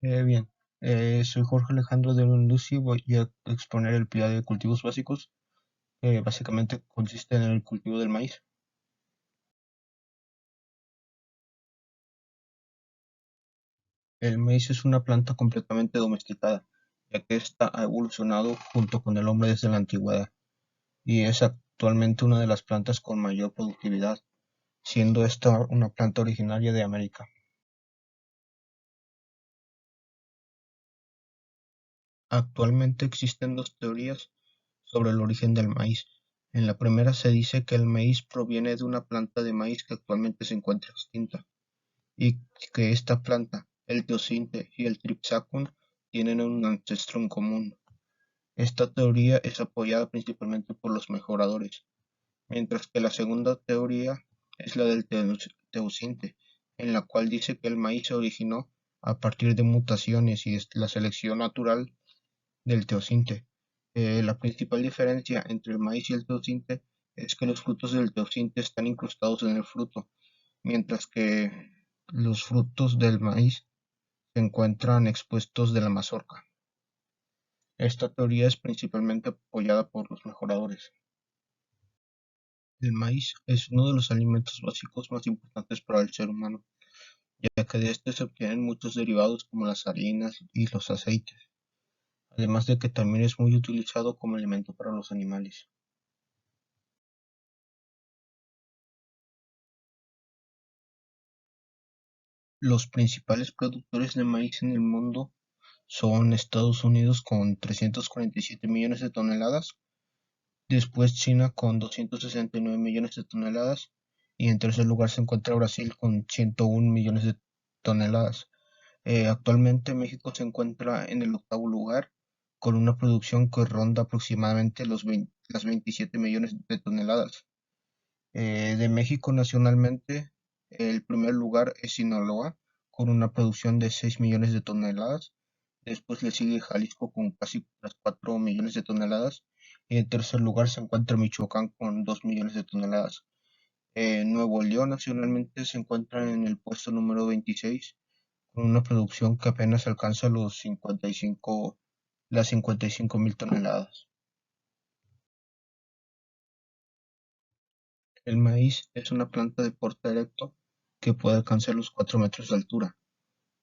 Bien, soy Jorge Alejandro de Lucy. Voy a exponer el pila de cultivos básicos, que básicamente consiste en el cultivo del maíz. El maíz es una planta completamente domesticada, ya que ésta ha evolucionado junto con el hombre desde la antigüedad, y es actualmente una de las plantas con mayor productividad, siendo esta una planta originaria de América. Actualmente existen dos teorías sobre el origen del maíz. En la primera se dice que el maíz proviene de una planta de maíz que actualmente se encuentra extinta, y que esta planta, el teosinte y el Tripsacum, tienen un ancestro en común. Esta teoría es apoyada principalmente por los mejoradores, mientras que la segunda teoría es la del teosinte, en la cual dice que el maíz se originó a partir de mutaciones y la selección natural del teosinte. La principal diferencia entre el maíz y el teosinte es que los frutos del teosinte están incrustados en el fruto, mientras que los frutos del maíz se encuentran expuestos de la mazorca. Esta teoría es principalmente apoyada por los mejoradores. El maíz es uno de los alimentos básicos más importantes para el ser humano, ya que de este se obtienen muchos derivados como las harinas y los aceites, además de que también es muy utilizado como alimento para los animales. Los principales productores de maíz en el mundo son Estados Unidos con 347 millones de toneladas, después China con 269 millones de toneladas y en tercer lugar se encuentra Brasil con 101 millones de toneladas. Actualmente México se encuentra en el octavo lugar con una producción que ronda aproximadamente las 27 millones de toneladas. De México nacionalmente, el primer lugar es Sinaloa con una producción de 6 millones de toneladas. Después le sigue Jalisco con casi las 4 millones de toneladas. Y en tercer lugar se encuentra Michoacán con 2 millones de toneladas. Nuevo León nacionalmente se encuentra en el puesto número 26 con una producción que apenas alcanza las 55 mil toneladas. El maíz es una planta de porte erecto que puede alcanzar los 4 metros de altura.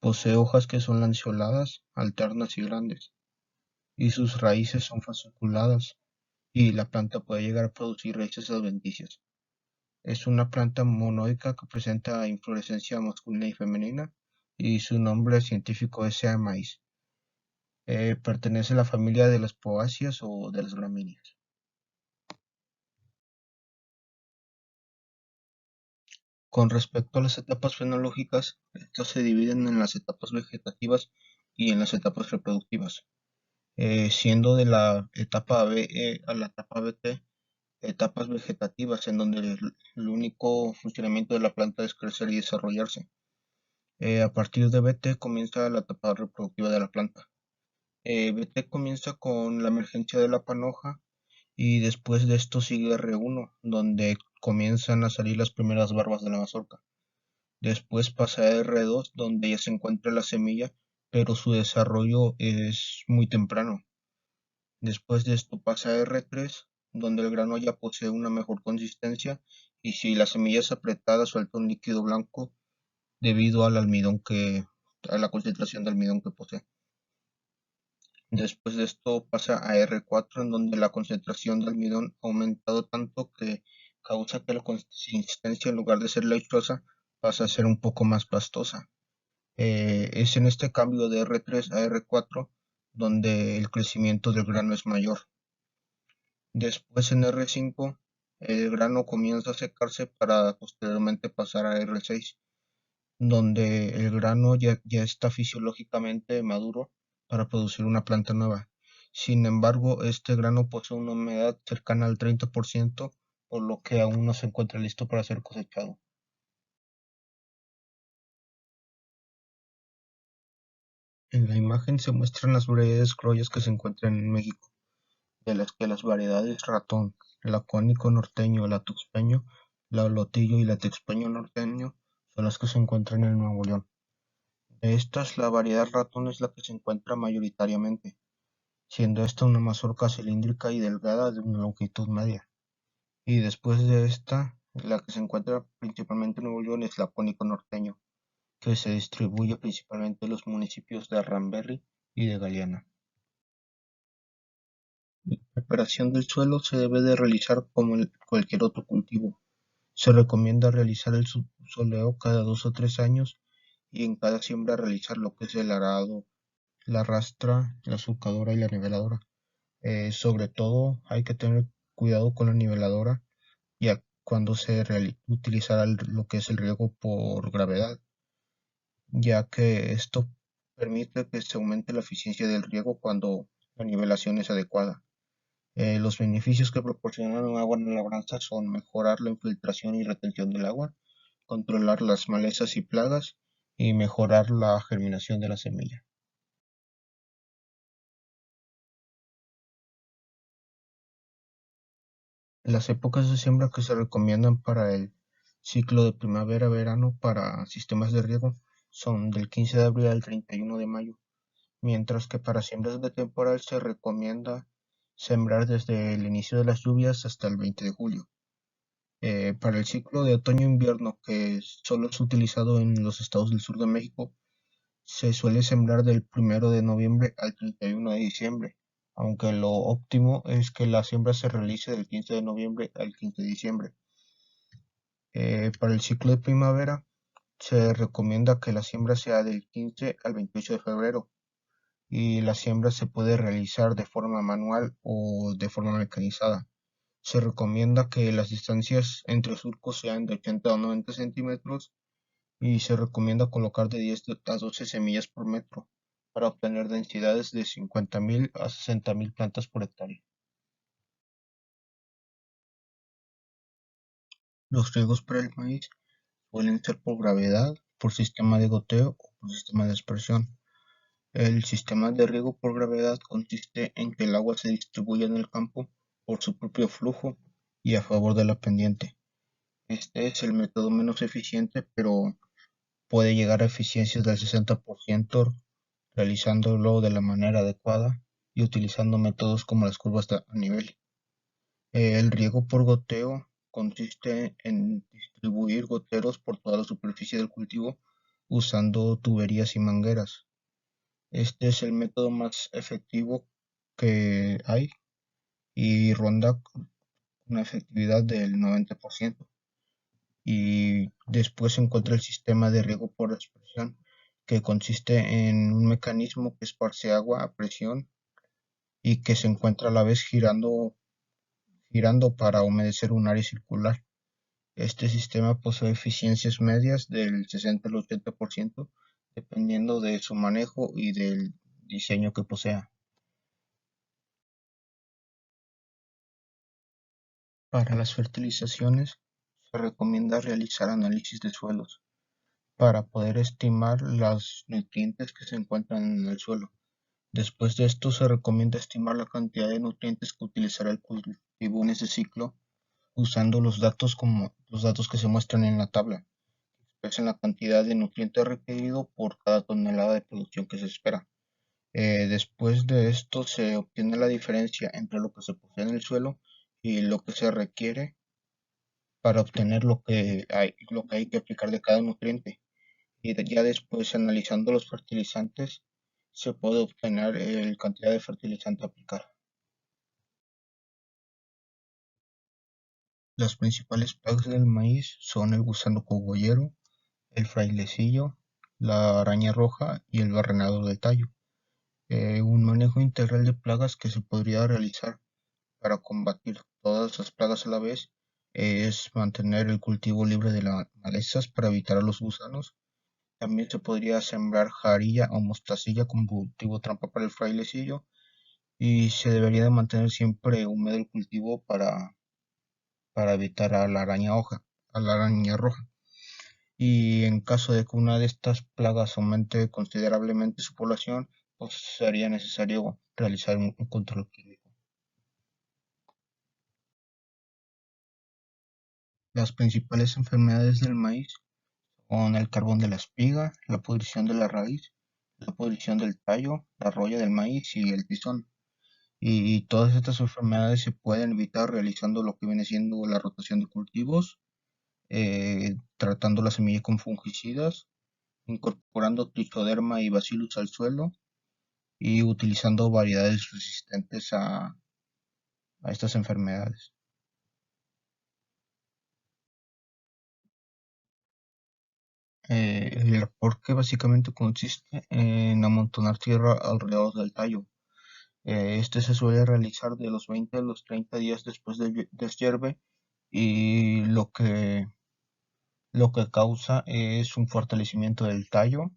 Posee hojas que son lanceoladas, alternas y grandes, y sus raíces son fasciculadas, y la planta puede llegar a producir raíces adventicias. Es una planta monoica que presenta inflorescencia masculina y femenina, y su nombre científico es sea maíz. Pertenece a la familia de las poáceas o de las gramíneas. Con respecto a las etapas fenológicas, estas se dividen en las etapas vegetativas y en las etapas reproductivas, siendo de la etapa BE a la etapa BT etapas vegetativas en donde el único funcionamiento de la planta es crecer y desarrollarse. A partir de BT comienza la etapa reproductiva de la planta. BT comienza con la emergencia de la panoja y después de esto sigue R1, donde comienzan a salir las primeras barbas de la mazorca. Después pasa a R2, donde ya se encuentra la semilla, pero su desarrollo es muy temprano. Después de esto pasa a R3, donde el grano ya posee una mejor consistencia y si la semilla es apretada suelta un líquido blanco debido a la concentración de almidón que posee. Después de esto pasa a R4, en donde la concentración de almidón ha aumentado tanto que causa que la consistencia en lugar de ser lechosa pasa a ser un poco más pastosa. Es en este cambio de R3 a R4 donde el crecimiento del grano es mayor. Después en R5 el grano comienza a secarse para posteriormente pasar a R6, donde el grano ya está fisiológicamente maduro para producir una planta nueva. Sin embargo, este grano posee una humedad cercana al 30%, por lo que aún no se encuentra listo para ser cosechado. En la imagen se muestran las variedades criollas que se encuentran en México, de las que las variedades ratón, lacónico norteño, la tuxpeño, la lotillo y la texpeño norteño son las que se encuentran en Nuevo León. De estas, la variedad ratón es la que se encuentra mayoritariamente, siendo esta una mazorca cilíndrica y delgada de una longitud media. Y después de esta, la que se encuentra principalmente en Nuevo León es la Pónico norteño, que se distribuye principalmente en los municipios de Ranberry y de Galeana. La preparación del suelo se debe de realizar como en cualquier otro cultivo. Se recomienda realizar el subsoleo cada 2 o 3 años y en cada siembra realizar lo que es el arado, la rastra, la surcadora y la niveladora. Sobre todo hay que tener cuidado con la niveladora ya cuando se utilizará lo que es el riego por gravedad, ya que esto permite que se aumente la eficiencia del riego cuando la nivelación es adecuada. Los beneficios que proporciona un agua en la labranza son mejorar la infiltración y retención del agua, controlar las malezas y plagas y mejorar la germinación de la semilla. Las épocas de siembra que se recomiendan para el ciclo de primavera-verano para sistemas de riego son del 15 de abril al 31 de mayo, mientras que para siembras de temporal se recomienda sembrar desde el inicio de las lluvias hasta el 20 de julio. Para el ciclo de otoño-invierno, que solo es utilizado en los estados del sur de México, se suele sembrar del 1 de noviembre al 31 de diciembre, aunque lo óptimo es que la siembra se realice del 15 de noviembre al 15 de diciembre. Para el ciclo de primavera, se recomienda que la siembra sea del 15 al 28 de febrero y la siembra se puede realizar de forma manual o de forma mecanizada. Se recomienda que las distancias entre surcos sean de 80 a 90 centímetros y se recomienda colocar de 10 a 12 semillas por metro para obtener densidades de 50.000 a 60.000 plantas por hectárea. Los riegos para el maíz suelen ser por gravedad, por sistema de goteo o por sistema de aspersión. El sistema de riego por gravedad consiste en que el agua se distribuye en el campo por su propio flujo y a favor de la pendiente. Este es el método menos eficiente, pero puede llegar a eficiencias del 60% realizándolo de la manera adecuada y utilizando métodos como las curvas a nivel. El riego por goteo consiste en distribuir goteros por toda la superficie del cultivo usando tuberías y mangueras. Este es el método más efectivo que hay y ronda una efectividad del 90%. Y después se encuentra el sistema de riego por aspersión, que consiste en un mecanismo que esparce agua a presión y que se encuentra a la vez girando para humedecer un área circular. Este sistema posee eficiencias medias del 60 al 80%, dependiendo de su manejo y del diseño que posea. Para las fertilizaciones, se recomienda realizar análisis de suelos para poder estimar los nutrientes que se encuentran en el suelo. Después de esto, se recomienda estimar la cantidad de nutrientes que utilizará el cultivo en ese ciclo, usando los datos que se muestran en la tabla, que expresan la cantidad de nutrientes requerido por cada tonelada de producción que se espera. Después de esto, se obtiene la diferencia entre lo que se posee en el suelo y lo que se requiere para obtener lo que hay que aplicar de cada nutriente. Y ya después, analizando los fertilizantes, se puede obtener la cantidad de fertilizante a aplicar. Las principales plagas del maíz son el gusano cogollero, el frailecillo, la araña roja y el barrenador del tallo. Un manejo integral de plagas que se podría realizar para combatir todas las plagas a la vez es mantener el cultivo libre de las malezas para evitar a los gusanos. También se podría sembrar jarilla o mostacilla como cultivo trampa para el frailecillo y se debería de mantener siempre húmedo el cultivo para evitar a la araña roja. Y en caso de que una de estas plagas aumente considerablemente su población, pues sería necesario realizar un control químico. Las principales enfermedades del maíz con el carbón de la espiga, la pudrición de la raíz, la pudrición del tallo, la roya del maíz y el tizón. Y todas estas enfermedades se pueden evitar realizando lo que viene siendo la rotación de cultivos, tratando la semilla con fungicidas, incorporando trichoderma y bacillus al suelo y utilizando variedades resistentes a estas enfermedades. El porqué básicamente consiste en amontonar tierra alrededor del tallo. Este se suele realizar de los 20 a los 30 días después del deshierve y lo que causa es un fortalecimiento del tallo,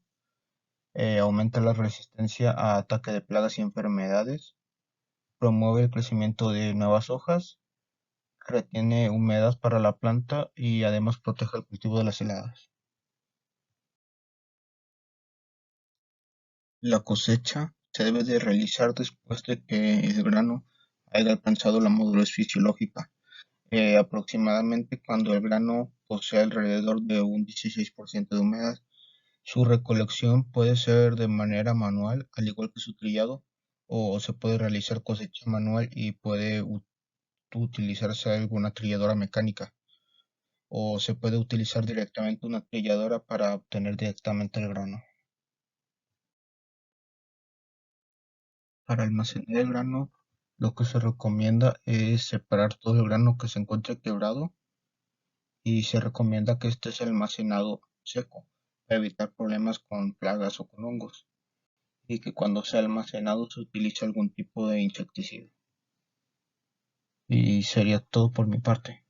aumenta la resistencia a ataque de plagas y enfermedades, promueve el crecimiento de nuevas hojas, retiene humedad para la planta y además protege el cultivo de las heladas. La cosecha se debe de realizar después de que el grano haya alcanzado la madurez fisiológica, aproximadamente cuando el grano posee alrededor de un 16% de humedad. Su recolección puede ser de manera manual, al igual que su trillado, o se puede realizar cosecha manual y puede utilizarse alguna trilladora mecánica, o se puede utilizar directamente una trilladora para obtener directamente el grano. Para almacenar el grano, lo que se recomienda es separar todo el grano que se encuentre quebrado y se recomienda que este sea almacenado seco para evitar problemas con plagas o con hongos y que cuando sea almacenado se utilice algún tipo de insecticida. Y sería todo por mi parte.